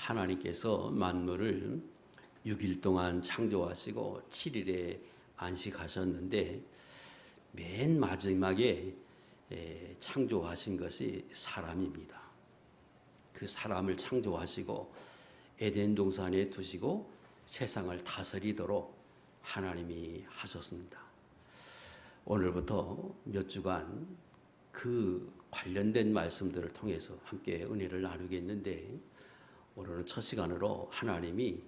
하나님께서 만물을 6일 동안 창조하시고 7일에 안식하셨는데 맨 마지막에 창조하신 것이 사람입니다. 그 사람을 창조하시고 에덴 동산에 두시고 세상을 다스리도록 하나님이 하셨습니다. 오늘부터 몇 주간 그 관련된 말씀들을 통해서 함께 은혜를 나누겠는데, 오늘은 첫 시간으로 하나님이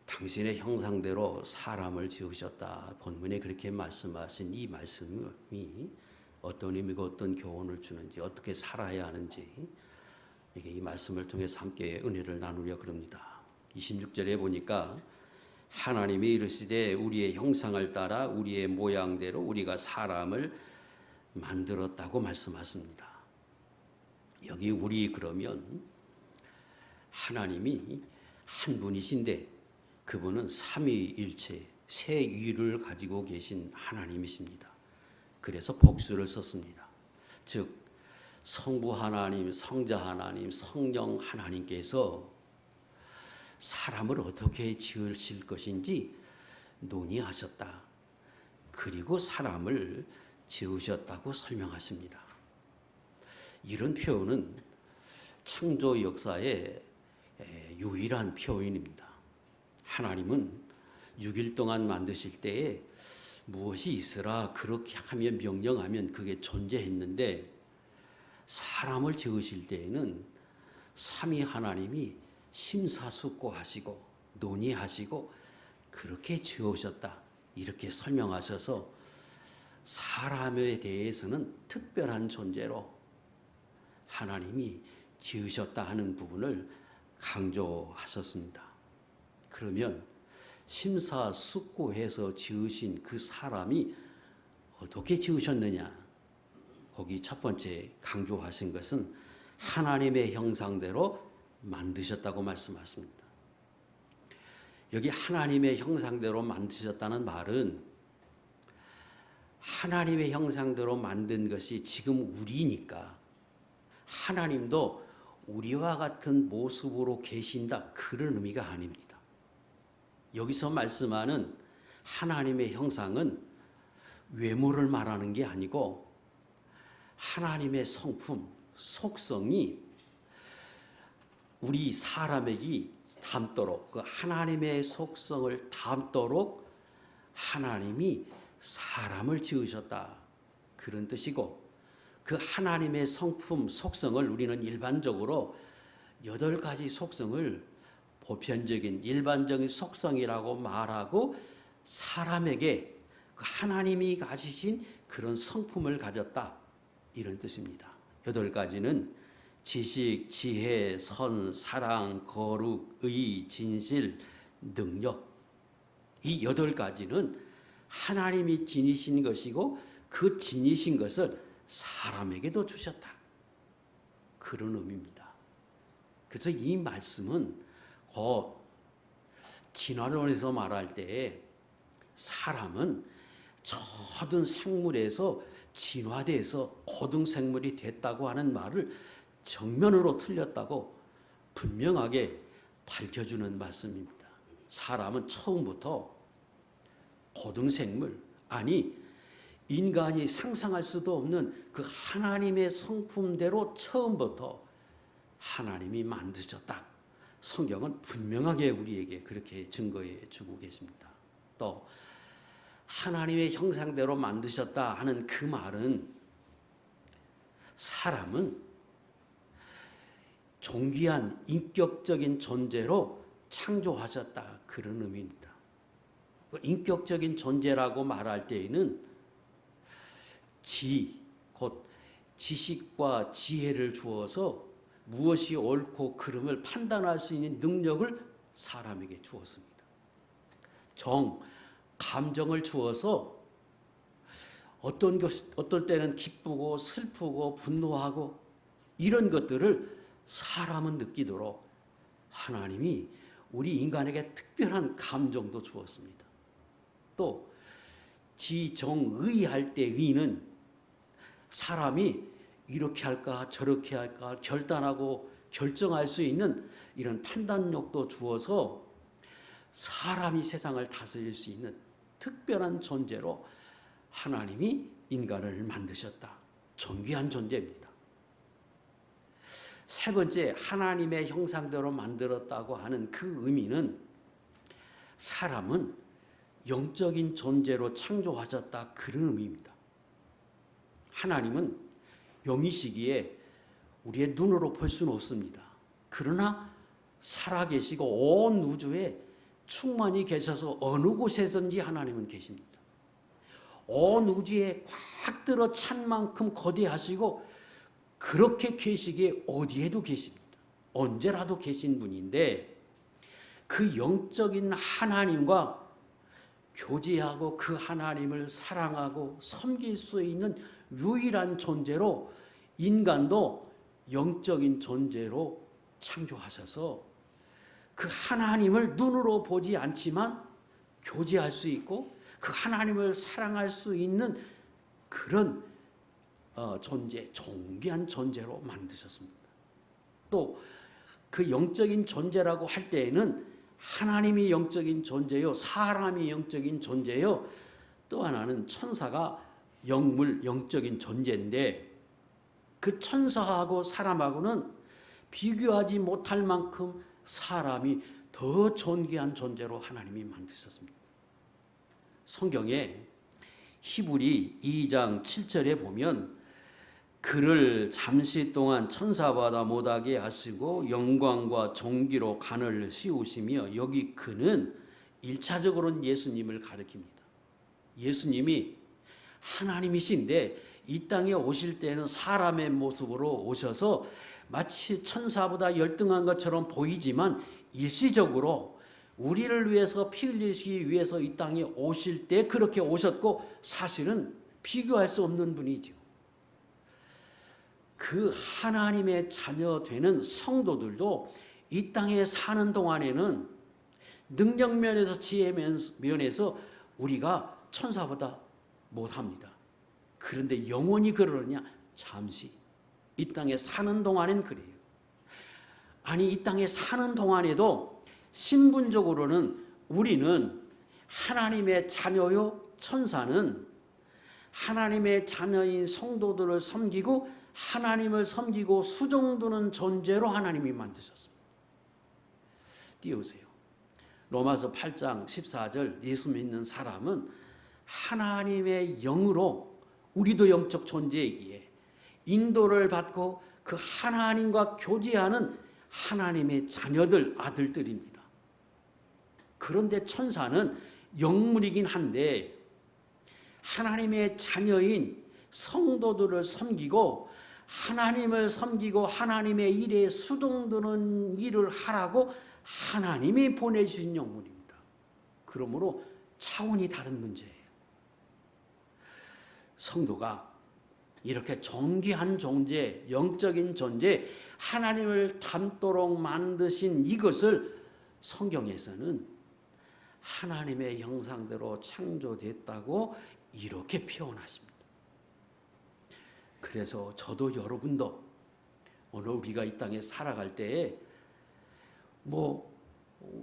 당신의 형상대로 사람을 지으셨다, 본문에 그렇게 말씀하신 이 말씀이 어떤 의미고 어떤 교훈을 주는지, 어떻게 살아야 하는지, 이 말씀을 통해서 함께 은혜를 나누려 그럽니다. 26절에 보니까 하나님이 이르시되 우리의 형상을 따라 우리의 모양대로 우리가 사람을 만들었다고 말씀하십니다. 여기 우리 그러면 하나님이 한 분이신데 그분은 삼위일체 세 위를 가지고 계신 하나님이십니다. 그래서 복수를 썼습니다. 즉 성부 하나님, 성자 하나님, 성령 하나님께서 사람을 어떻게 지으실 것인지 논의하셨다. 그리고 사람을 지으셨다고 설명하십니다. 이런 표현은 창조 역사의 유일한 표현입니다. 하나님은 6일 동안 만드실 때에 무엇이 있으라 그렇게 하면 명령하면 그게 존재했는데, 사람을 지으실 때에는 삼위 하나님이 심사숙고하시고 논의하시고 그렇게 지으셨다, 이렇게 설명하셔서 사람에 대해서는 특별한 존재로 하나님이 지으셨다 하는 부분을 강조하셨습니다. 그러면 심사숙고해서 지으신 그 사람이 어떻게 지으셨느냐? 거기 첫 번째 강조하신 것은 하나님의 형상대로 만드셨다고 말씀하십니다. 여기 하나님의 형상대로 만드셨다는 말은 하나님의 형상대로 만든 것이 지금 우리니까 하나님도 우리와 같은 모습으로 계신다, 그런 의미가 아닙니다. 여기서 말씀하는 하나님의 형상은 외모를 말하는 게 아니고 하나님의 성품, 속성이 우리 사람에게 닮도록, 그 하나님의 속성을 닮도록 하나님이 사람을 지으셨다, 그런 뜻이고, 그 하나님의 성품, 속성을 우리는 일반적으로 8가지 속성을 보편적인 일반적인 속성이라고 말하고, 사람에게 그 하나님이 가지신 그런 성품을 가졌다, 이런 뜻입니다. 8가지는 지식, 지혜, 선, 사랑, 거룩, 의, 진실, 능력. 이 8가지는 하나님이 지니신 것이고 그 지니신 것을 사람에게도 주셨다, 그런 의미입니다. 그래서 이 말씀은 진화론에서 말할 때 사람은 저든 생물에서 진화돼서 고등 생물이 됐다고 하는 말을 정면으로 틀렸다고 분명하게 밝혀주는 말씀입니다. 사람은 처음부터 고등 생물, 아니 인간이 상상할 수도 없는 그 하나님의 성품대로 처음부터 하나님이 만드셨다. 성경은 분명하게 우리에게 그렇게 증거해 주고 계십니다. 또 하나님의 형상대로 만드셨다 하는 그 말은 사람은 존귀한 인격적인 존재로 창조하셨다, 그런 의미입니다. 인격적인 존재라고 말할 때에는 곧 지식과 지혜를 주어서 무엇이 옳고 그름을 판단할 수 있는 능력을 사람에게 주었습니다. 감정을 주어서 어떨 때는 기쁘고 슬프고 분노하고 이런 것들을 사람은 느끼도록 하나님이 우리 인간에게 특별한 감정도 주었습니다. 또 지정의할 때 의는 사람이 이렇게 할까 저렇게 할까 결단하고 결정할 수 있는 이런 판단력도 주어서 사람이 세상을 다스릴 수 있는 특별한 존재로 하나님이 인간을 만드셨다. 존귀한 존재입니다. 세 번째, 하나님의 형상대로 만들었다고 하는 그 의미는 사람은 영적인 존재로 창조하셨다, 그런 의미입니다. 하나님은 영이시기에 우리의 눈으로 볼 수는 없습니다. 그러나 살아계시고 온 우주에 충만히 계셔서 어느 곳에든지 하나님은 계십니다. 온 우주에 꽉 들어 찬 만큼 거대하시고 그렇게 계시기에 어디에도 계십니다. 언제라도 계신 분인데 그 영적인 하나님과 교제하고 그 하나님을 사랑하고 섬길 수 있는 유일한 존재로 인간도 영적인 존재로 창조하셔서 그 하나님을 눈으로 보지 않지만 교제할 수 있고 그 하나님을 사랑할 수 있는 그런 존재, 존귀한 존재로 만드셨습니다. 또 그 영적인 존재라고 할 때에는 하나님이 영적인 존재요, 사람이 영적인 존재요, 또 하나는 천사가 영물, 영적인 존재인데 그 천사하고 사람하고는 비교하지 못할 만큼 사람이 더 존귀한 존재로 하나님이 만드셨습니다. 성경에 히브리 2장 7절에 보면 그를 잠시 동안 천사보다 못하게 하시고 영광과 존귀로 간을 씌우시며, 여기 그는 1차적으로는 예수님을 가리킵니다. 예수님이 하나님이신데 이 땅에 오실 때는 사람의 모습으로 오셔서 마치 천사보다 열등한 것처럼 보이지만 일시적으로 우리를 위해서 피 흘리시기 위해서 이 땅에 오실 때 그렇게 오셨고 사실은 비교할 수 없는 분이죠. 그 하나님의 자녀 되는 성도들도 이 땅에 사는 동안에는 능력 면에서 지혜 면에서 우리가 천사보다 못합니다. 그런데 영원히 그러느냐? 잠시. 이 땅에 사는 동안엔 그래요. 아니, 이 땅에 사는 동안에도 신분적으로는 우리는 하나님의 자녀요, 천사는 하나님의 자녀인 성도들을 섬기고 하나님을 섬기고 수종드는 존재로 하나님이 만드셨습니다. 띄우세요. 로마서 8장 14절, 예수 믿는 사람은 하나님의 영으로, 우리도 영적 존재이기에 인도를 받고 그 하나님과 교제하는 하나님의 자녀들, 아들들입니다. 그런데 천사는 영물이긴 한데 하나님의 자녀인 성도들을 섬기고 하나님을 섬기고 하나님의 일에 수동드는 일을 하라고 하나님이 보내주신 영물입니다. 그러므로 차원이 다른 문제예요. 성도가 이렇게 존귀한 존재, 영적인 존재, 하나님을 닮도록 만드신 이것을 성경에서는 하나님의 형상대로 창조됐다고 이렇게 표현하십니다. 그래서 저도 여러분도 오늘 우리가 이 땅에 살아갈 때에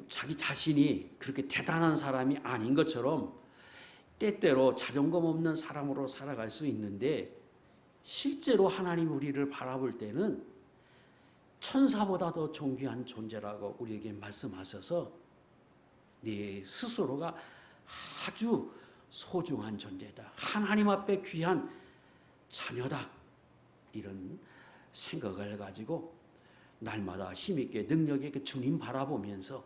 자기 자신이 그렇게 대단한 사람이 아닌 것처럼 때때로 자존감 없는 사람으로 살아갈 수 있는데, 실제로 하나님 우리를 바라볼 때는 천사보다 더 존귀한 존재라고 우리에게 말씀하셔서 네 스스로가 아주 소중한 존재다, 하나님 앞에 귀한 자녀다, 이런 생각을 가지고 날마다 힘있게 능력 있게 주님 바라보면서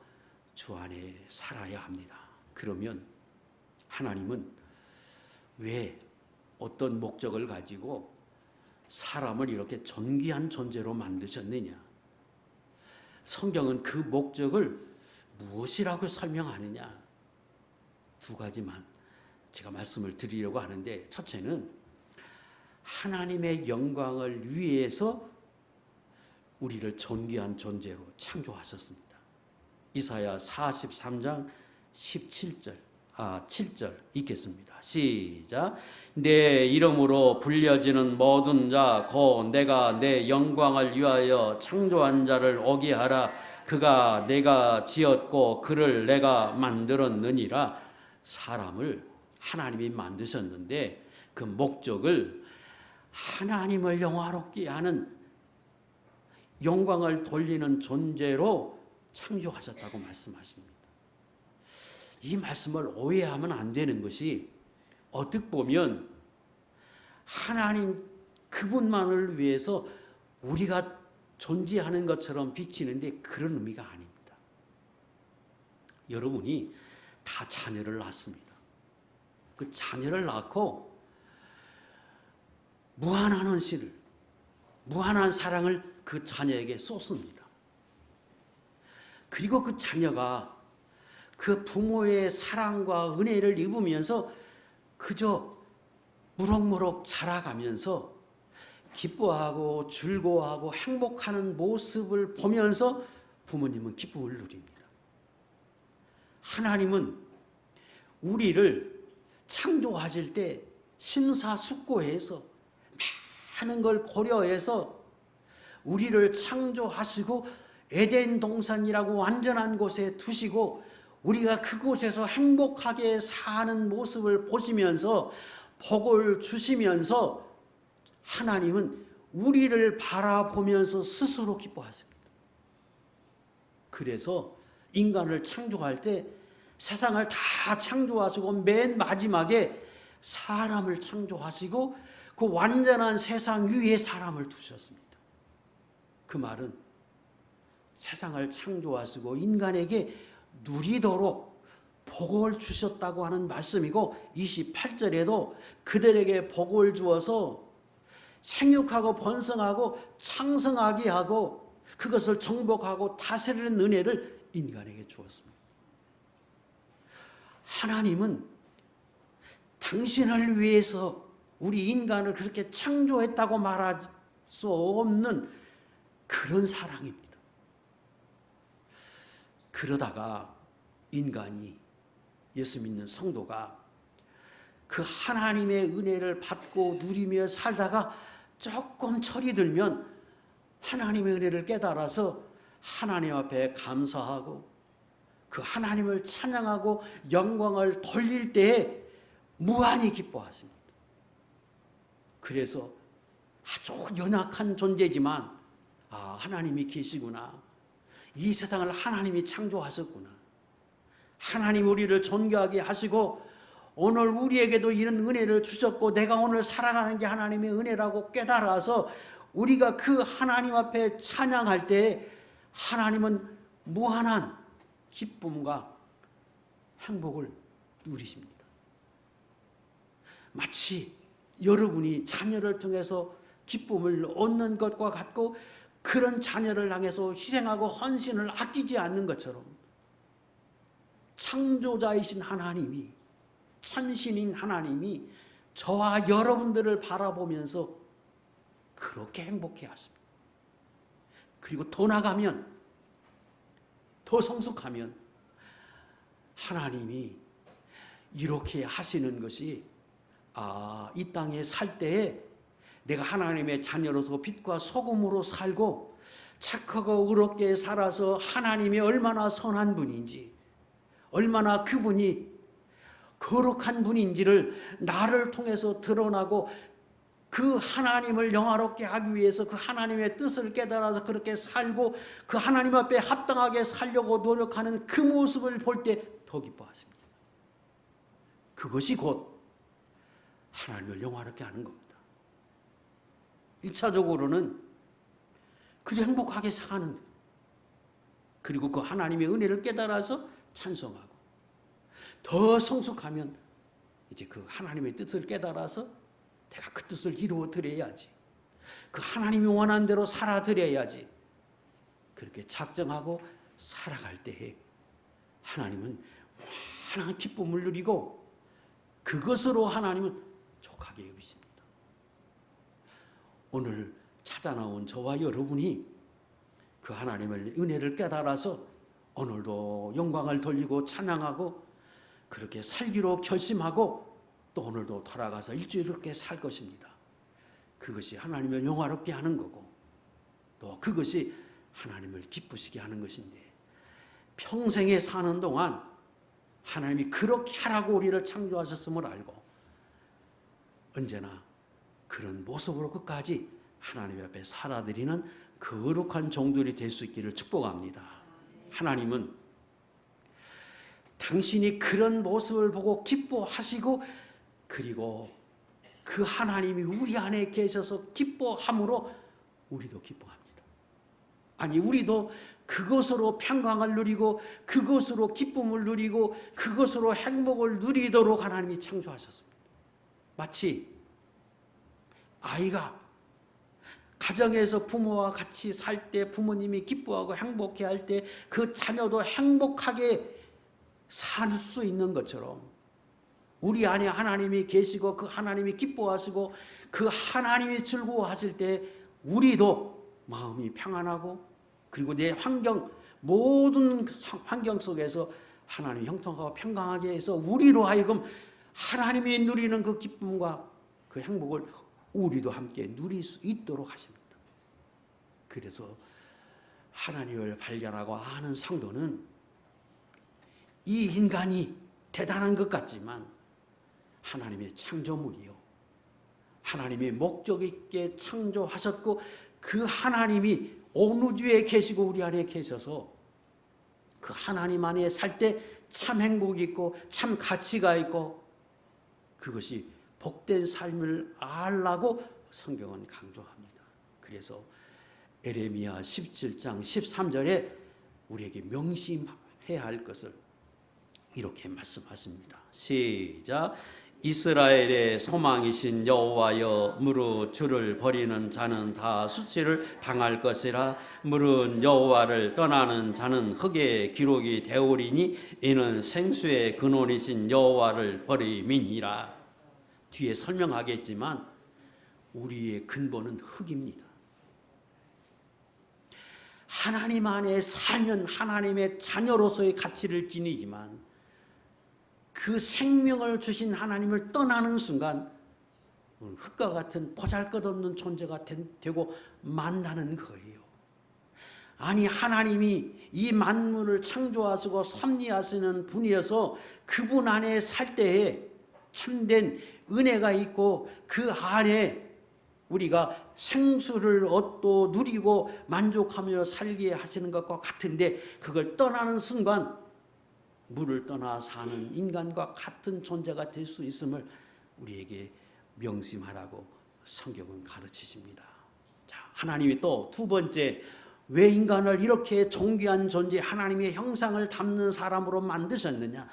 주 안에 살아야 합니다. 그러면 하나님은 왜, 어떤 목적을 가지고 사람을 이렇게 존귀한 존재로 만드셨느냐? 성경은 그 목적을 무엇이라고 설명하느냐? 두 가지만 제가 말씀을 드리려고 하는데, 첫째는 하나님의 영광을 위해서 우리를 존귀한 존재로 창조하셨습니다. 이사야 43장 17절, 7절 읽겠습니다. 시작. 내 이름으로 불려지는 모든 자 곧 내가 내 영광을 위하여 창조한 자를 오게 하라. 그가 내가 지었고 그를 내가 만들었느니라. 사람을 하나님이 만드셨는데 그 목적을 하나님을 영화롭게 하는 영광을 돌리는 존재로 창조하셨다고 말씀하십니다. 이 말씀을 오해하면 안 되는 것이 어떻게 보면 하나님 그분만을 위해서 우리가 존재하는 것처럼 비치는데 그런 의미가 아닙니다. 여러분이 다 자녀를 낳습니다. 그 자녀를 낳고 무한한 헌신을, 무한한 사랑을 그 자녀에게 쏟습니다. 그리고 그 자녀가 그 부모의 사랑과 은혜를 입으면서 그저 무럭무럭 자라가면서 기뻐하고 즐거워하고 행복하는 모습을 보면서 부모님은 기쁨을 누립니다. 하나님은 우리를 창조하실 때 심사숙고해서 많은 걸 고려해서 우리를 창조하시고 에덴 동산이라고 완전한 곳에 두시고 우리가 그곳에서 행복하게 사는 모습을 보시면서 복을 주시면서 하나님은 우리를 바라보면서 스스로 기뻐하십니다. 그래서 인간을 창조할 때 세상을 다 창조하시고 맨 마지막에 사람을 창조하시고 그 완전한 세상 위에 사람을 두셨습니다. 그 말은 세상을 창조하시고 인간에게 누리도록 복을 주셨다고 하는 말씀이고 28절에도 그들에게 복을 주어서 생육하고 번성하고 창성하게 하고 그것을 정복하고 다스리는 은혜를 인간에게 주었습니다. 하나님은 당신을 위해서 우리 인간을 그렇게 창조했다고 말할 수 없는 그런 사랑입니다. 그러다가 인간이 예수 믿는 성도가 그 하나님의 은혜를 받고 누리며 살다가 조금 철이 들면 하나님의 은혜를 깨달아서 하나님 앞에 감사하고 그 하나님을 찬양하고 영광을 돌릴 때에 무한히 기뻐하십니다. 그래서 아주 연약한 존재지만 하나님이 계시구나. 이 세상을 하나님이 창조하셨구나. 하나님 우리를 존귀하게 하시고 오늘 우리에게도 이런 은혜를 주셨고 내가 오늘 살아가는 게 하나님의 은혜라고 깨달아서 우리가 그 하나님 앞에 찬양할 때 하나님은 무한한 기쁨과 행복을 누리십니다. 마치 여러분이 자녀를 통해서 기쁨을 얻는 것과 같고 그런 자녀를 향해서 희생하고 헌신을 아끼지 않는 것처럼 창조자이신 하나님이 참신인 하나님이 저와 여러분들을 바라보면서 그렇게 행복해 하십니다. 그리고 더 나가면 더 성숙하면 하나님이 이렇게 하시는 것이 이 땅에 살 때에 내가 하나님의 자녀로서 빛과 소금으로 살고 착하고 의롭게 살아서 하나님이 얼마나 선한 분인지 얼마나 그분이 거룩한 분인지를 나를 통해서 드러나고 그 하나님을 영화롭게 하기 위해서 그 하나님의 뜻을 깨달아서 그렇게 살고 그 하나님 앞에 합당하게 살려고 노력하는 그 모습을 볼 때 더 기뻐하십니다. 그것이 곧 하나님을 영화롭게 하는 겁니다. 1차적으로는 그저 행복하게 사는, 그리고 그 하나님의 은혜를 깨달아서 찬송하고 더 성숙하면 이제 그 하나님의 뜻을 깨달아서 내가 그 뜻을 이루어 드려야지, 그 하나님이 원하는 대로 살아 드려야지, 그렇게 작정하고 살아갈 때에 하나님은 무한한 기쁨을 누리고 그것으로 하나님은 족하게 여기십니다. 오늘 찾아 나온 저와 여러분이 그 하나님의 은혜를 깨달아서 오늘도 영광을 돌리고 찬양하고 그렇게 살기로 결심하고 또 오늘도 돌아가서 일주일 그렇게 살 것입니다. 그것이 하나님을 영화롭게 하는 거고 또 그것이 하나님을 기쁘시게 하는 것인데 평생에 사는 동안 하나님이 그렇게 하라고 우리를 창조하셨음을 알고 언제나 그런 모습으로 끝까지 하나님 앞에 살아드리는 거룩한 종들이 될 수 있기를 축복합니다. 하나님은 당신이 그런 모습을 보고 기뻐하시고 그리고 그 하나님이 우리 안에 계셔서 기뻐함으로 우리도 기뻐합니다. 아니 우리도 그것으로 평강을 누리고 그것으로 기쁨을 누리고 그것으로 행복을 누리도록 하나님이 창조하셨습니다. 마치 아이가 가정에서 부모와 같이 살 때 부모님이 기뻐하고 행복해 할 때 그 자녀도 행복하게 살 수 있는 것처럼 우리 안에 하나님이 계시고 그 하나님이 기뻐하시고 그 하나님이 즐거워하실 때 우리도 마음이 평안하고 그리고 내 환경 모든 환경 속에서 하나님이 형통하고 평강하게 해서 우리로 하여금 하나님이 누리는 그 기쁨과 그 행복을 우리도 함께 누릴 수 있도록 하십니다. 그래서 하나님을 발견하고 아는 성도는 이 인간이 대단한 것 같지만 하나님의 창조물이요. 하나님이 목적 있게 창조하셨고 그 하나님이 온 우주에 계시고 우리 안에 계셔서 그 하나님 안에 살 때 참 행복이 있고 참 가치가 있고 그것이 복된 삶을 알라고 성경은 강조합니다. 그래서 에레미야 17장 13절에 우리에게 명심해야 할 것을 이렇게 말씀하십니다. 시작. 이스라엘의 소망이신 여호와여, 무릇 주를 버리는 자는 다 수치를 당할 것이라. 무릇 여호와를 떠나는 자는 흙에 기록이 되오리니 이는 생수의 근원이신 여호와를 버림이니라. 뒤에 설명하겠지만 우리의 근본은 흙입니다. 하나님 안에 살면 하나님의 자녀로서의 가치를 지니지만 그 생명을 주신 하나님을 떠나는 순간 흙과 같은 보잘것없는 존재가 되고 만다는 거예요. 아니 하나님이 이 만물을 창조하시고 섭리하시는 분이어서 그분 안에 살 때에 참된 은혜가 있고 그 안에 우리가 생수를 얻고 누리고 만족하며 살게 하시는 것과 같은데 그걸 떠나는 순간 물을 떠나 사는 인간과 같은 존재가 될 수 있음을 우리에게 명심하라고 성경은 가르치십니다. 자, 하나님이 또 두 번째 왜 인간을 이렇게 존귀한 존재 하나님의 형상을 담는 사람으로 만드셨느냐?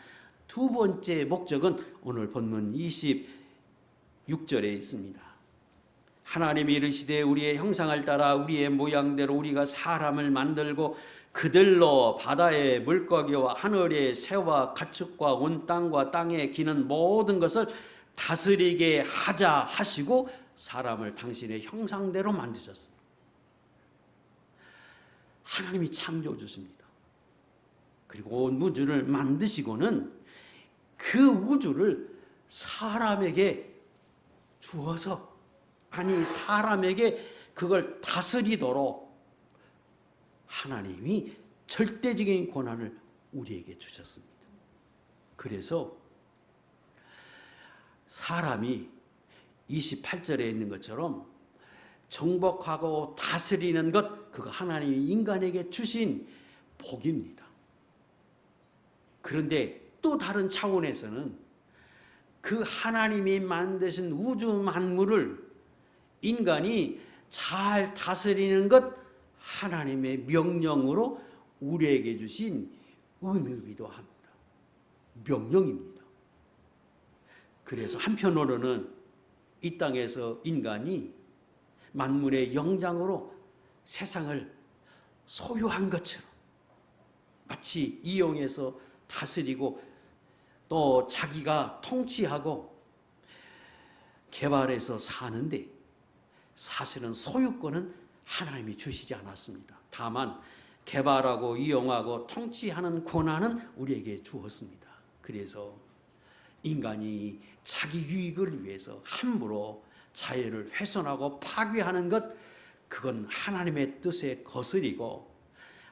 두 번째 목적은 오늘 본문 26절에 있습니다. 하나님이 이르시되 우리의 형상을 따라 우리의 모양대로 우리가 사람을 만들고 그들로 바다의 물고기와 하늘의 새와 가축과 온 땅과 땅에 기는 모든 것을 다스리게 하자 하시고 사람을 당신의 형상대로 만드셨습니다. 하나님이 창조해 주십니다. 그리고 온 우주를 만드시고는 그 우주를 사람에게 주어서 아니 사람에게 그걸 다스리도록 하나님이 절대적인 권한을 우리에게 주셨습니다. 그래서 사람이 28절에 있는 것처럼 정복하고 다스리는 것 그거 하나님이 인간에게 주신 복입니다. 그런데 또 다른 차원에서는 그 하나님이 만드신 우주 만물을 인간이 잘 다스리는 것 하나님의 명령으로 우리에게 주신 은혜이기도 합니다. 명령입니다. 그래서 한편으로는 이 땅에서 인간이 만물의 영장으로 세상을 소유한 것처럼 마치 이용해서 다스리고 또 자기가 통치하고 개발해서 사는데 사실은 소유권은 하나님이 주시지 않았습니다. 다만 개발하고 이용하고 통치하는 권한은 우리에게 주었습니다. 그래서 인간이 자기 유익을 위해서 함부로 자연을 훼손하고 파괴하는 것, 그건 하나님의 뜻에 거스리고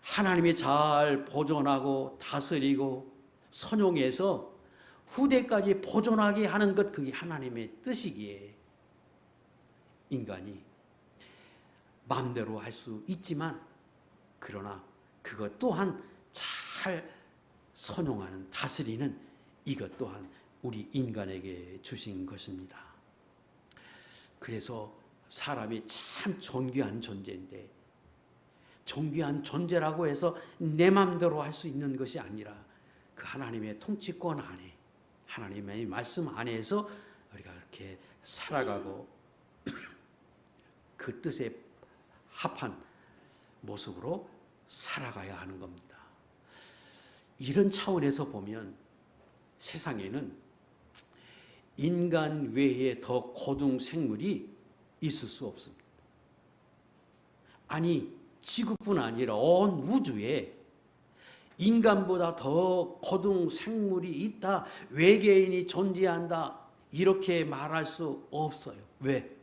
하나님이 잘 보존하고 다스리고 선용해서 후대까지 보존하게 하는 것, 그게 하나님의 뜻이기에 인간이 마음대로 할 수 있지만, 그러나 그것 또한 잘 선용하는, 다스리는 이것 또한 우리 인간에게 주신 것입니다. 그래서 사람이 참 존귀한 존재인데, 존귀한 존재라고 해서 내 마음대로 할 수 있는 것이 아니라 그 하나님의 통치권 안에, 하나님의 말씀 안에서 우리가 이렇게 살아가고 그 뜻에 합한 모습으로 살아가야 하는 겁니다. 이런 차원에서 보면 세상에는 인간 외에 더 고등 생물이 있을 수 없습니다. 아니, 지구뿐 아니라 온 우주에 인간보다 더 고등 생물이 있다, 외계인이 존재한다, 이렇게 말할 수 없어요. 왜?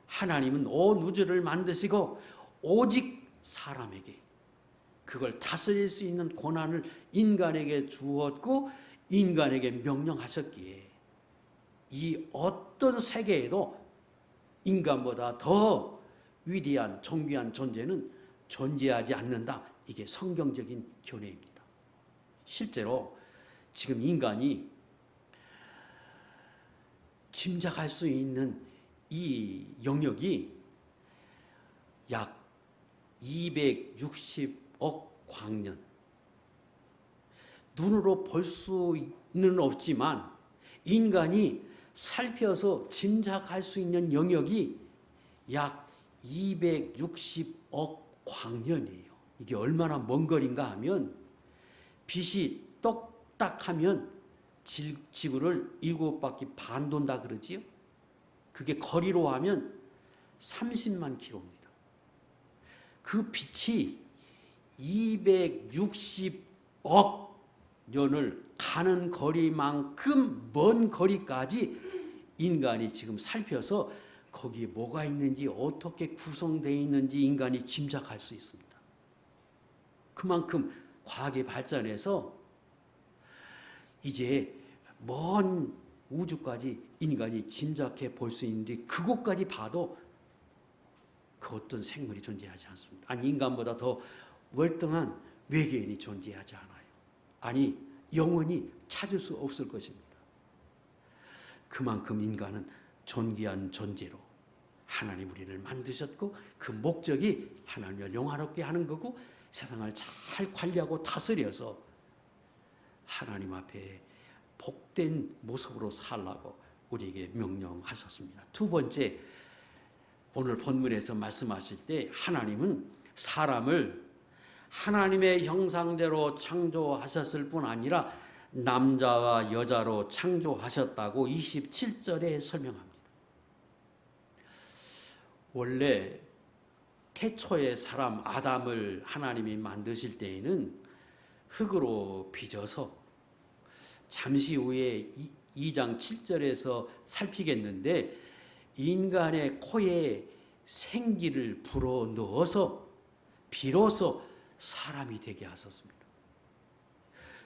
하나님은 온 우주를 만드시고 오직 사람에게 그걸 다스릴 수 있는 권한을 인간에게 주었고 인간에게 명령하셨기에 이 어떤 세계에도 인간보다 더 위대한 존귀한 존재는 존재하지 않는다. 이게 성경적인 견해입니다. 실제로 지금 인간이 짐작할 수 있는 이 영역이 약 260억 광년, 눈으로 볼 수는 없지만 인간이 살펴서 짐작할 수 있는 영역이 약 260억 광년이에요. 이게 얼마나 먼 거리인가 하면 빛이 똑딱하면 지구를 7바퀴 반 돈다 그러지요. 그게 거리로 하면 30만 킬로입니다. 그 빛이 260억 년을 가는 거리만큼 먼 거리까지 인간이 지금 살펴서 거기에 뭐가 있는지, 어떻게 구성되어 있는지 인간이 짐작할 수 있습니다. 그만큼 과학이 발전해서 이제 먼 우주까지 인간이 짐작해 볼 수 있는데, 그곳까지 봐도 그 어떤 생물이 존재하지 않습니다. 아니, 인간보다 더 월등한 외계인이 존재하지 않아요. 아니, 영원히 찾을 수 없을 것입니다. 그만큼 인간은 존귀한 존재로 하나님 우리를 만드셨고, 그 목적이 하나님을 영화롭게 하는 거고, 세상을 잘 관리하고 다스려서 하나님 앞에 복된 모습으로 살라고 우리에게 명령하셨습니다. 두 번째, 오늘 본문에서 말씀하실 때 하나님은 사람을 하나님의 형상대로 창조하셨을 뿐 아니라 남자와 여자로 창조하셨다고 27절에 설명합니다. 원래 태초의 사람 아담을 하나님이 만드실 때에는 흙으로 빚어서, 잠시 후에 2장 7절에서 살피겠는데, 인간의 코에 생기를 불어 넣어서 비로소 사람이 되게 하셨습니다.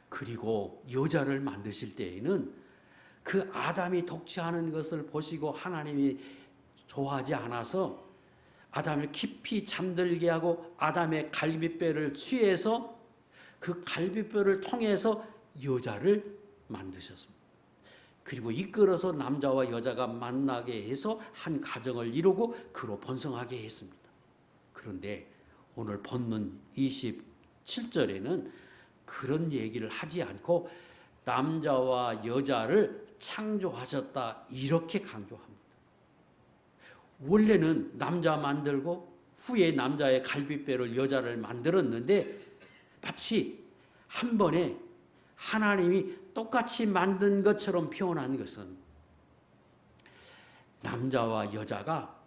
그리고 여자를 만드실 때에는 그 아담이 독취하는 것을 보시고 하나님이 좋아하지 않아서 아담을 깊이 잠들게 하고 아담의 갈비뼈를 취해서 그 갈비뼈를 통해서 여자를 만드셨습니다. 그리고 이끌어서 남자와 여자가 만나게 해서 한 가정을 이루고 그로 번성하게 했습니다. 그런데 오늘 본문 27절에는 그런 얘기를 하지 않고 남자와 여자를 창조하셨다, 이렇게 강조합니다. 원래는 남자 만들고 후에 남자의 갈비뼈를 여자를 만들었는데, 마치 한 번에 하나님이 똑같이 만든 것처럼 표현한 것은 남자와 여자가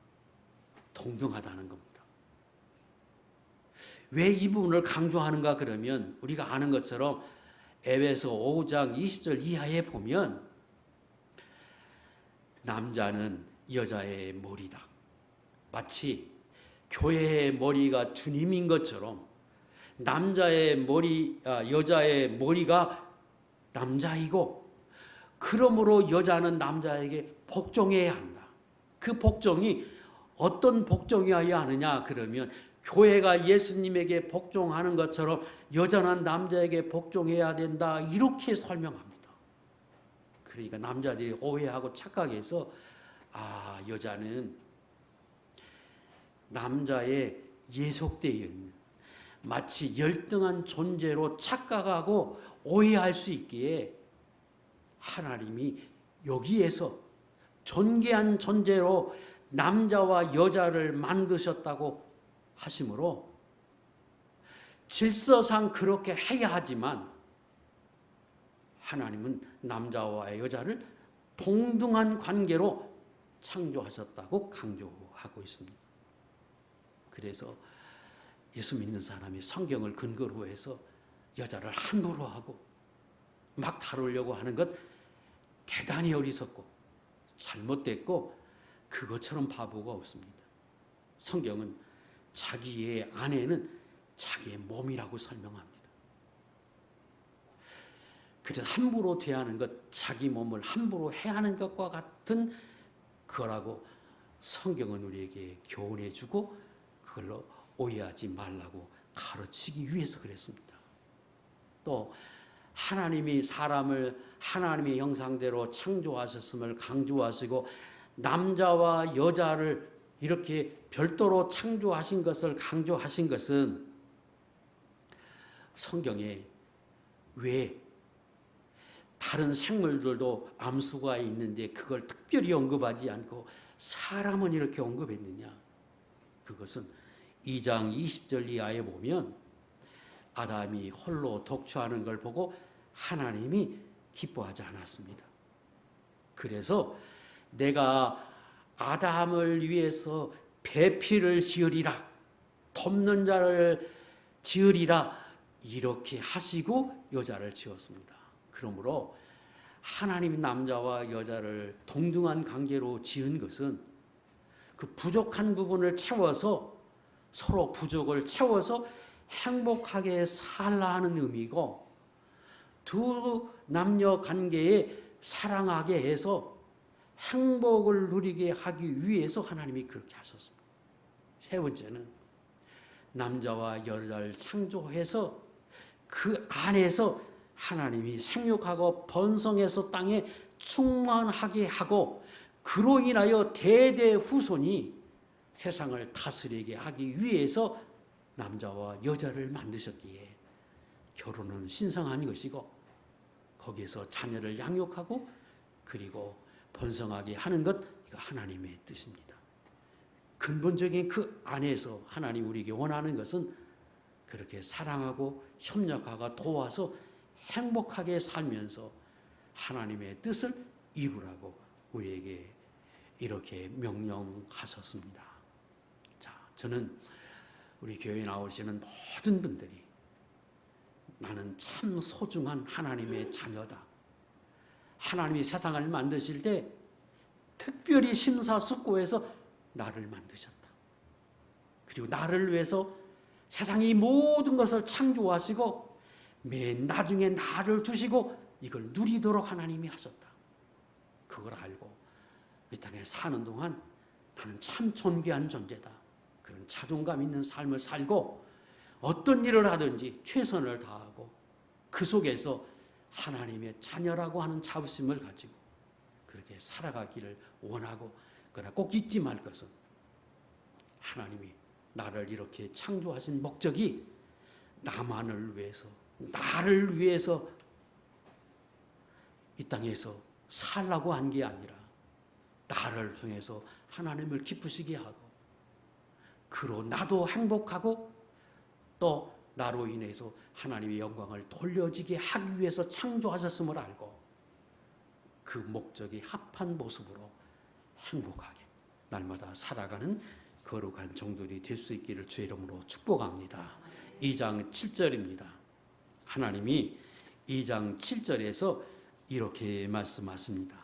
동등하다는 겁니다. 왜 이 부분을 강조하는가 그러면, 우리가 아는 것처럼 에베소 5장 20절 이하에 보면 남자는 여자의 머리다. 마치 교회의 머리가 주님인 것처럼 남자의 머리, 여자의 머리가 남자이고, 그러므로 여자는 남자에게 복종해야 한다. 그 복종이 어떤 복종이어야 하느냐 그러면 교회가 예수님에게 복종하는 것처럼 여자는 남자에게 복종해야 된다, 이렇게 설명합니다. 그러니까 남자들이 오해하고 착각해서 여자는 남자의 예속되어 있는 마치 열등한 존재로 착각하고 오해할 수 있기에 하나님이 여기에서 존귀한 존재로 남자와 여자를 만드셨다고 하심으로 질서상 그렇게 해야 하지만 하나님은 남자와 여자를 동등한 관계로 창조하셨다고 강조하고 있습니다. 그래서 예수 믿는 사람이 성경을 근거로 해서 여자를 함부로 하고 막 다루려고 하는 것 대단히 어리석고 잘못됐고 그것처럼 바보가 없습니다. 성경은 자기의 아내는 자기의 몸이라고 설명합니다. 그래서 함부로 대하는 것, 자기 몸을 함부로 해하는 것과 같은 거라고 성경은 우리에게 교훈해 주고 그걸로 오해하지 말라고 가르치기 위해서 그랬습니다. 또 하나님이 사람을 하나님의 형상대로 창조하셨음을 강조하시고 남자와 여자를 이렇게 별도로 창조하신 것을 강조하신 것은 성경에 왜 다른 생물들도 암수가 있는데 그걸 특별히 언급하지 않고 사람은 이렇게 언급했느냐? 그것은 2장 20절 이하에 보면 아담이 홀로 독초하는 걸 보고 하나님이 기뻐하지 않았습니다. 그래서 내가 아담을 위해서 배필을 지으리라, 돕는 자를 지으리라, 이렇게 하시고 여자를 지었습니다. 그러므로 하나님이 남자와 여자를 동등한 관계로 지은 것은 그 부족한 부분을 채워서 서로 부족을 채워서 행복하게 살라 하는 의미고, 두 남녀 관계에 사랑하게 해서 행복을 누리게 하기 위해서 하나님이 그렇게 하셨습니다. 세 번째는 남자와 여자를 창조해서 그 안에서 하나님이 생육하고 번성해서 땅에 충만하게 하고 그로 인하여 대대 후손이 세상을 다스리게 하기 위해서 남자와 여자를 만드셨기에 결혼은 신성한 것이고 거기에서 자녀를 양육하고 그리고 번성하게 하는 것, 이거 하나님의 뜻입니다. 근본적인 그 안에서 하나님 우리에게 원하는 것은 그렇게 사랑하고 협력하고 도와서 행복하게 살면서 하나님의 뜻을 이루라고 우리에게 이렇게 명령하셨습니다. 자, 저는 우리 교회에 나오시는 모든 분들이 나는 참 소중한 하나님의 자녀다. 하나님이 세상을 만드실 때 특별히 심사숙고해서 나를 만드셨다. 그리고 나를 위해서 세상의 모든 것을 창조하시고 맨 나중에 나를 두시고 이걸 누리도록 하나님이 하셨다. 그걸 알고 이 땅에 사는 동안 나는 참 존귀한 존재다. 그런 자존감 있는 삶을 살고 어떤 일을 하든지 최선을 다하고 그 속에서 하나님의 자녀라고 하는 자부심을 가지고 그렇게 살아가기를 원하고, 그러나 꼭 잊지 말 것은 하나님이 나를 이렇게 창조하신 목적이 나만을 위해서, 나를 위해서 이 땅에서 살라고 한 게 아니라 나를 통해서 하나님을 기쁘시게 하고 그로 나도 행복하고 또 나로 인해서 하나님의 영광을 돌려지게 하기 위해서 창조하셨음을 알고 그 목적이 합한 모습으로 행복하게 날마다 살아가는 거룩한 종들이 될 수 있기를 주의 이름으로 축복합니다. 2장 7절입니다. 하나님이 2장 7절에서 이렇게 말씀하십니다.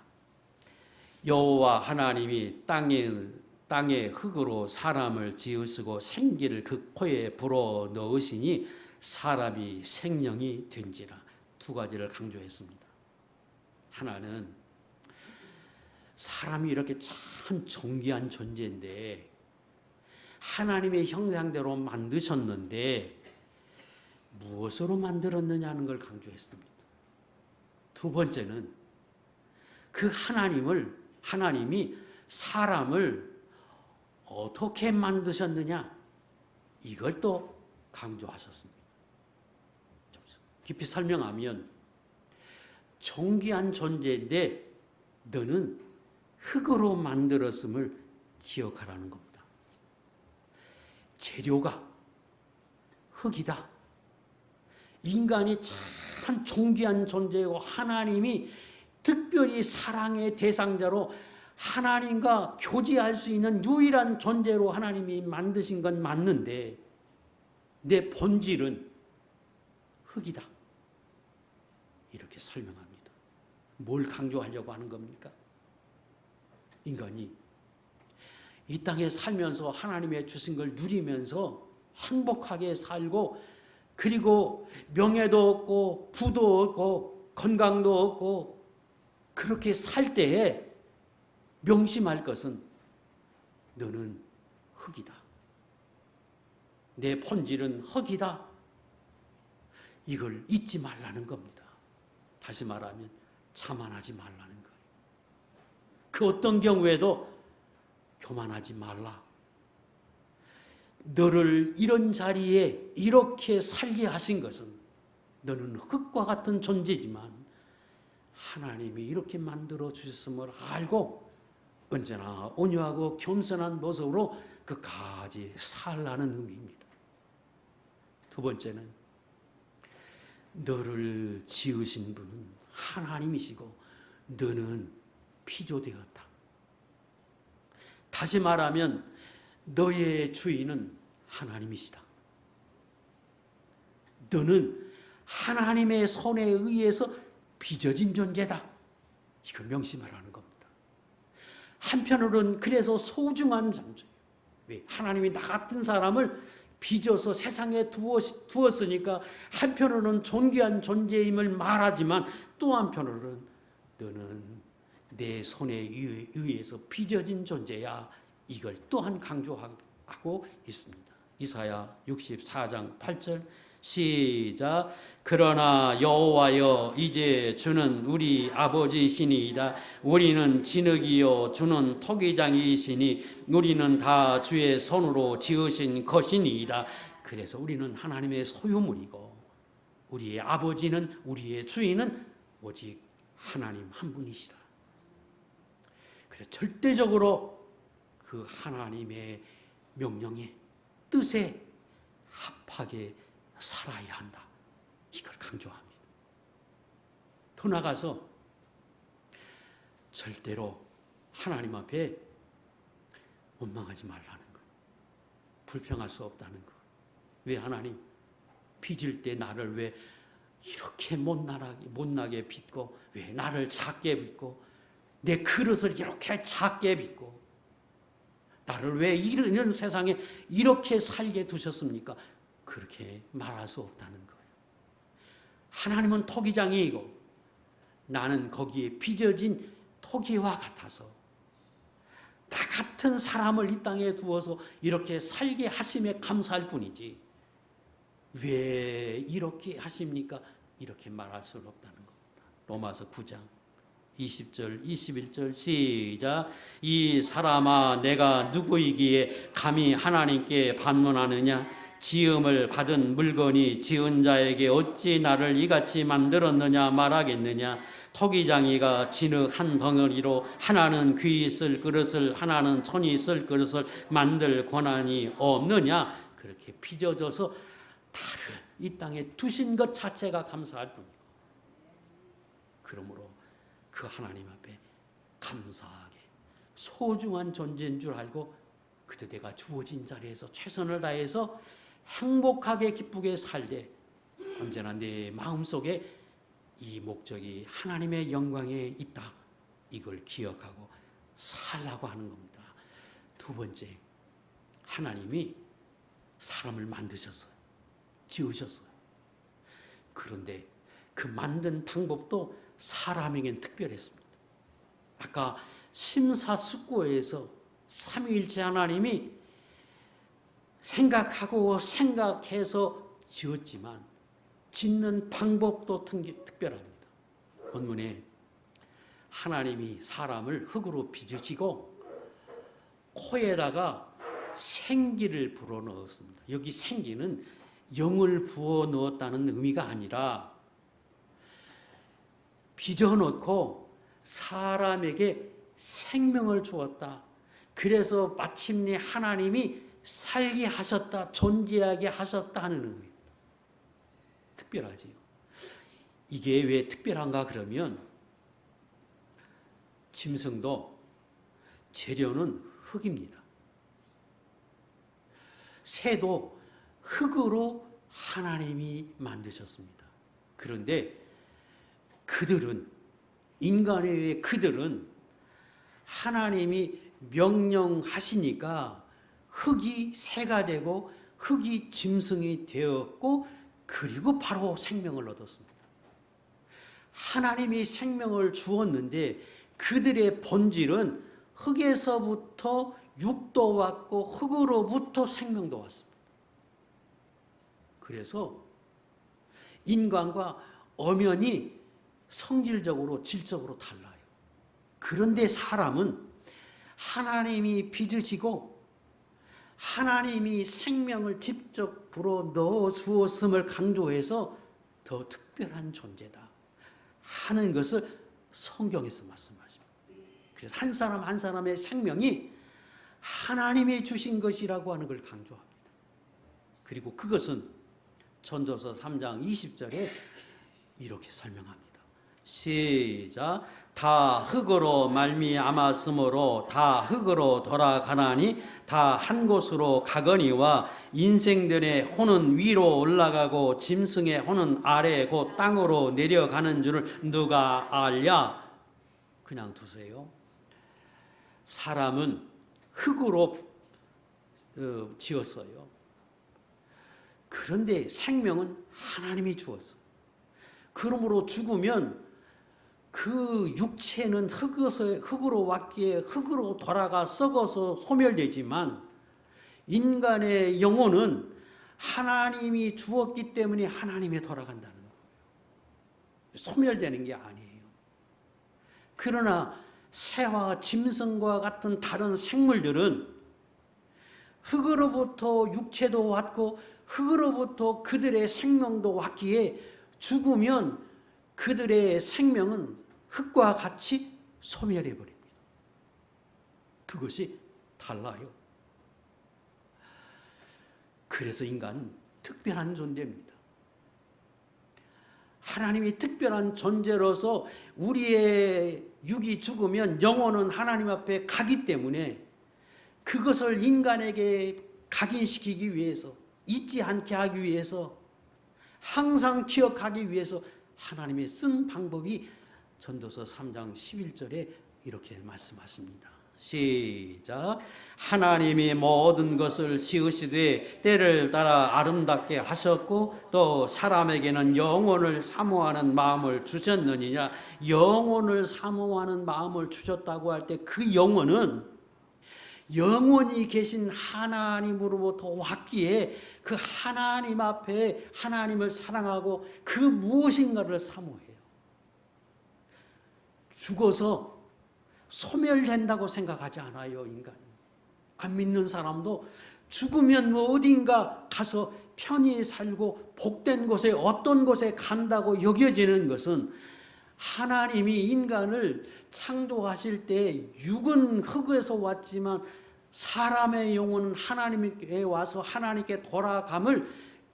여호와 하나님이 땅의 흙으로 사람을 지으시고 생기를 그 코에 불어 넣으시니 사람이 생명이 된지라. 두 가지를 강조했습니다. 하나는 사람이 이렇게 참 존귀한 존재인데 하나님의 형상대로 만드셨는데 무엇으로 만들었느냐는 걸 강조했습니다. 두 번째는 그 하나님이 사람을 어떻게 만드셨느냐 이걸 또 강조하셨습니다. 깊이 설명하면 존귀한 존재인데 너는 흙으로 만들었음을 기억하라는 겁니다. 재료가 흙이다. 인간이 참 존귀한 존재이고 하나님이 특별히 사랑의 대상자로 하나님과 교제할 수 있는 유일한 존재로 하나님이 만드신 건 맞는데 내 본질은 흙이다. 이렇게 설명합니다. 뭘 강조하려고 하는 겁니까? 인간이 이 땅에 살면서 하나님의 주신 걸 누리면서 행복하게 살고 그리고 명예도 얻고 부도 얻고 건강도 얻고 그렇게 살 때에 명심할 것은 너는 흙이다. 내 본질은 흙이다. 이걸 잊지 말라는 겁니다. 다시 말하면 자만하지 말라는 거예요. 그 어떤 경우에도 교만하지 말라. 너를 이런 자리에 이렇게 살게 하신 것은 너는 흙과 같은 존재지만 하나님이 이렇게 만들어 주셨음을 알고 언제나 온유하고 겸손한 모습으로 끝까지 살라는 의미입니다. 두 번째는 너를 지으신 분은 하나님이시고 너는 피조되었다. 다시 말하면 너의 주인은 하나님이시다. 너는 하나님의 손에 의해서 빚어진 존재다. 이걸 명심하라는 겁니다. 한편으로는 그래서 소중한 존재. 왜? 하나님이 나 같은 사람을 빚어서 세상에 두었으니까 한편으로는 존귀한 존재임을 말하지만 또 한편으로는 너는 내 손에 의해서 빚어진 존재야. 이걸 또한 강조하고 있습니다. 이사야 64장 8절 시작. 그러나 여호와여 이제 주는 우리 아버지시니이다. 우리는 진흙이요 주는 토기장이시니 우리는 다 주의 손으로 지으신 것이니이다. 그래서 우리는 하나님의 소유물이고 우리의 아버지는 우리의 주인은 오직 하나님 한 분이시다. 그래서 절대적으로 그 하나님의 명령에 뜻에 합하게 살아야 한다. 이걸 강조합니다. 더 나아가서 절대로 하나님 앞에 원망하지 말라는 것. 불평할 수 없다는 것. 왜 하나님 빚을 때 나를 왜 이렇게 못나게 빚고 왜 나를 작게 빚고 내 그릇을 이렇게 작게 빚고 나를 왜 이런 세상에 이렇게 살게 두셨습니까? 그렇게 말할 수 없다는 거예요. 하나님은 토기장이고 나는 거기에 빚어진 토기와 같아서 나 같은 사람을 이 땅에 두어서 이렇게 살게 하심에 감사할 뿐이지 왜 이렇게 하십니까? 이렇게 말할 수는 없다는 겁니다. 로마서 9장 20절 21절 시작. 이 사람아 내가 누구이기에 감히 하나님께 반문하느냐? 지음을 받은 물건이 지은 자에게 어찌 나를 이같이 만들었느냐 말하겠느냐? 토기장이가 진흙 한 덩어리로 하나는 귀 있을 그릇을 하나는 손이 있을 그릇을 만들 권한이 없느냐? 그렇게 빚어져서 나를 이 땅에 두신 것 자체가 감사할 뿐이고 그러므로 그 하나님 앞에 감사하게 소중한 존재인 줄 알고 그저 내가 주어진 자리에서 최선을 다해서 행복하게 기쁘게 살되 언제나 내 마음속에 이 목적이 하나님의 영광에 있다. 이걸 기억하고 살라고 하는 겁니다. 두 번째, 하나님이 사람을 만드셨어요. 지으셨어요. 그런데 그 만든 방법도 사람에겐 특별했습니다. 아까 심사숙고해서 삼위일체 하나님이 생각해서 지었지만 짓는 방법도 특별합니다. 본문에 하나님이 사람을 흙으로 빚으시고 코에다가 생기를 불어넣었습니다. 여기 생기는 영을 부어 넣었다는 의미가 아니라 빚어넣고 사람에게 생명을 주었다. 그래서 마침내 하나님이 살게 하셨다, 존재하게 하셨다 하는 의미입니다. 특별하지요. 이게 왜 특별한가 그러면 짐승도 재료는 흙입니다. 새도 흙으로 하나님이 만드셨습니다. 그런데 그들은, 인간에 의해 그들은 하나님이 명령하시니까 흙이 새가 되고 흙이 짐승이 되었고 그리고 바로 생명을 얻었습니다. 하나님이 생명을 주었는데 그들의 본질은 흙에서부터 육도 왔고 흙으로부터 생명도 왔습니다. 그래서 인간과 엄연히 성질적으로 질적으로 달라요. 그런데 사람은 하나님이 빚으시고 하나님이 생명을 직접 불어 넣어 주었음을 강조해서 더 특별한 존재다 하는 것을 성경에서 말씀하십니다. 그래서 한 사람 한 사람의 생명이 하나님이 주신 것이라고 하는 걸 강조합니다. 그리고 그것은 전도서 3장 20절에 이렇게 설명합니다. 시작. 다 흙으로 말미암았으므로 다 흙으로 돌아가나니 다 한 곳으로 가거니와 인생들의 혼은 위로 올라가고 짐승의 혼은 아래 곧 땅으로 내려가는 줄을 누가 알랴. 그냥 두세요. 사람은 흙으로 지었어요. 그런데 생명은 하나님이 주었어요. 그러므로 죽으면 그 육체는 흙으로 왔기에 흙으로 돌아가 썩어서 소멸되지만 인간의 영혼은 하나님이 주었기 때문에 하나님에 돌아간다는 거예요. 소멸되는 게 아니에요. 그러나 새와 짐승과 같은 다른 생물들은 흙으로부터 육체도 왔고 흙으로부터 그들의 생명도 왔기에 죽으면 그들의 생명은 흙과 같이 소멸해 버립니다. 그것이 달라요. 그래서 인간은 특별한 존재입니다. 하나님이 특별한 존재로서 우리의 육이 죽으면 영혼은 하나님 앞에 가기 때문에 그것을 인간에게 각인시키기 위해서, 잊지 않게 하기 위해서, 항상 기억하기 위해서 하나님이 쓴 방법이 전도서 3장 11절에 이렇게 말씀하십니다. 시작. 하나님이 모든 것을 지으시되 때를 따라 아름답게 하셨고 또 사람에게는 영혼을 사모하는 마음을 주셨느니라. 영혼을 사모하는 마음을 주셨다고 할 때 그 영혼은 영원히 계신 하나님으로부터 왔기에 그 하나님 앞에 하나님을 사랑하고 그 무엇인가를 사모해요. 죽어서 소멸된다고 생각하지 않아요, 인간은. 안 믿는 사람도 죽으면 어딘가 가서 편히 살고 복된 곳에 어떤 곳에 간다고 여겨지는 것은 하나님이 인간을 창조하실 때 육은 흙에서 왔지만 사람의 영혼은 하나님께 와서 하나님께 돌아감을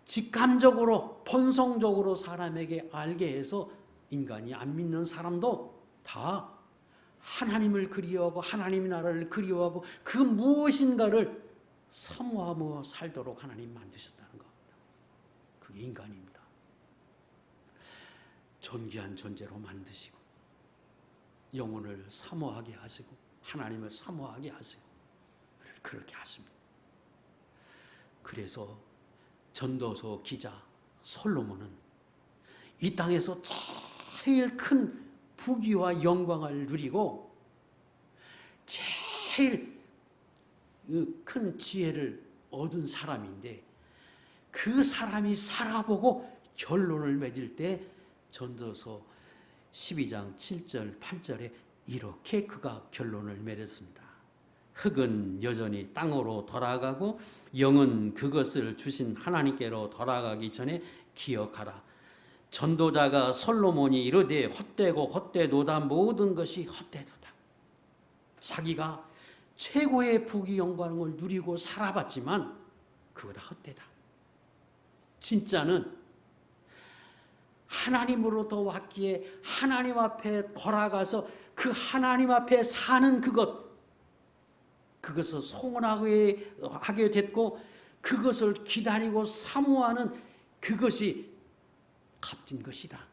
직감적으로 본성적으로 사람에게 알게 해서 인간이 안 믿는 사람도 다 하나님을 그리워하고 하나님의 나라를 그리워하고 그 무엇인가를 사모하며 살도록 하나님 만드셨다는 겁니다. 그게 인간입니다. 존귀한 존재로 만드시고 영혼을 사모하게 하시고 하나님을 사모하게 하세요. 그렇게 하십니다. 그래서 전도서 기자 솔로몬은 이 땅에서 제일 큰 부귀와 영광을 누리고 제일 큰 지혜를 얻은 사람인데, 그 사람이 살아보고 결론을 맺을 때 전도서 12장 7절 8절에 이렇게 그가 결론을 맺었습니다. 흙은 여전히 땅으로 돌아가고 영은 그것을 주신 하나님께로 돌아가기 전에 기억하라. 전도자가 솔로몬이 이르되 헛되고 헛되도다, 모든 것이 헛되도다. 자기가 최고의 부귀 영광을 누리고 살아봤지만 그거다 헛되다. 진짜는 하나님으로부터 왔기에 하나님 앞에 돌아가서 그 하나님 앞에 사는 그것을 소원하게 됐고 그것을 기다리고 사모하는 그것이 값진 것이다.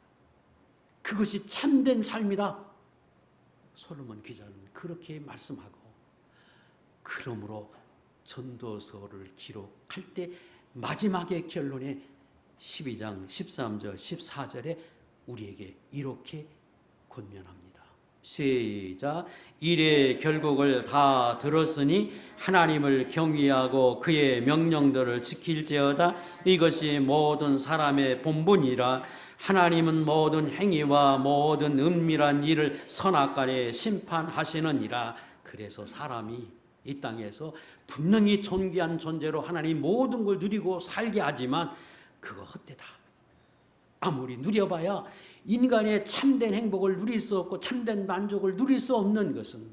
그것이 참된 삶이다. 솔로몬 기자는 그렇게 말씀하고, 그러므로 전도서를 기록할 때 마지막의 결론에 12장 13절 14절에 우리에게 이렇게 권면합니다. 시작. 이래 결국을 다 들었으니 하나님을 경외하고 그의 명령들을 지킬지어다. 이것이 모든 사람의 본분이라. 하나님은 모든 행위와 모든 은밀한 일을 선악간에 심판하시느니라. 그래서 사람이 이 땅에서 분명히 존귀한 존재로 하나님 모든 걸 누리고 살게 하지만 그거 헛되다. 아무리 누려봐야 인간의 참된 행복을 누릴 수 없고 참된 만족을 누릴 수 없는 것은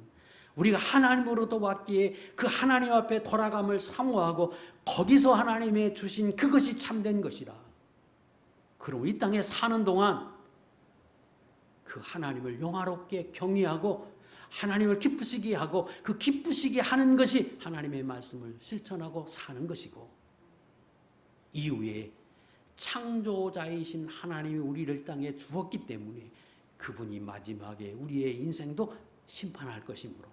우리가 하나님으로부터 왔기에 그 하나님 앞에 돌아감을 사모하고 거기서 하나님의 주신 그것이 참된 것이다. 그럼 이 땅에 사는 동안 그 하나님을 영화롭게 경외하고 하나님을 기쁘시게 하고 그 기쁘시게 하는 것이 하나님의 말씀을 실천하고 사는 것이고, 이후에 창조자이신 하나님이 우리를 땅에 주었기 때문에 그분이 마지막에 우리의 인생도 심판할 것이므로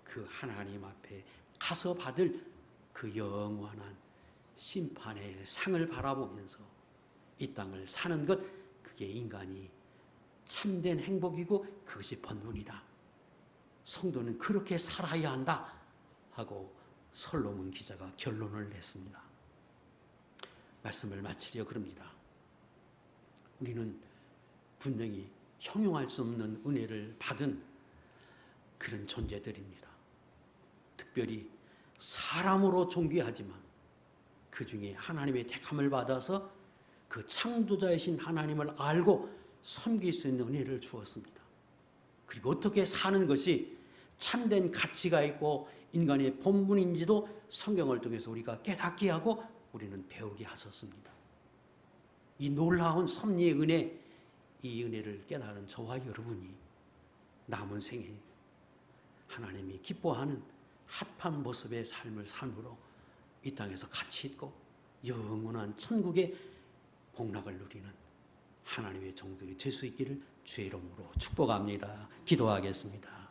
그 하나님 앞에 가서 받을 그 영원한 심판의 상을 바라보면서 이 땅을 사는 것, 그게 인간이 참된 행복이고 그것이 본분이다. 성도는 그렇게 살아야 한다 하고 솔로몬 기자가 결론을 냈습니다. 말씀을 마치려 그럽니다. 우리는 분명히 형용할 수 없는 은혜를 받은 그런 존재들입니다. 특별히 사람으로 존귀하지만 그 중에 하나님의 택함을 받아서 그 창조자이신 하나님을 알고 섬길 수 있는 은혜를 주었습니다. 그리고 어떻게 사는 것이 참된 가치가 있고 인간의 본분인지도 성경을 통해서 우리가 깨닫게 하고 우리는 배우게 하셨습니다. 이 놀라운 섭리의 은혜, 이 은혜를 깨달은 저와 여러분이 남은 생에 하나님이 기뻐하는 핫한 모습의 삶을 삶으로 이 땅에서 가치 있고 영원한 천국의 복락을 누리는 하나님의 종들이 될 수 있기를 주의 이름으로 축복합니다. 기도하겠습니다.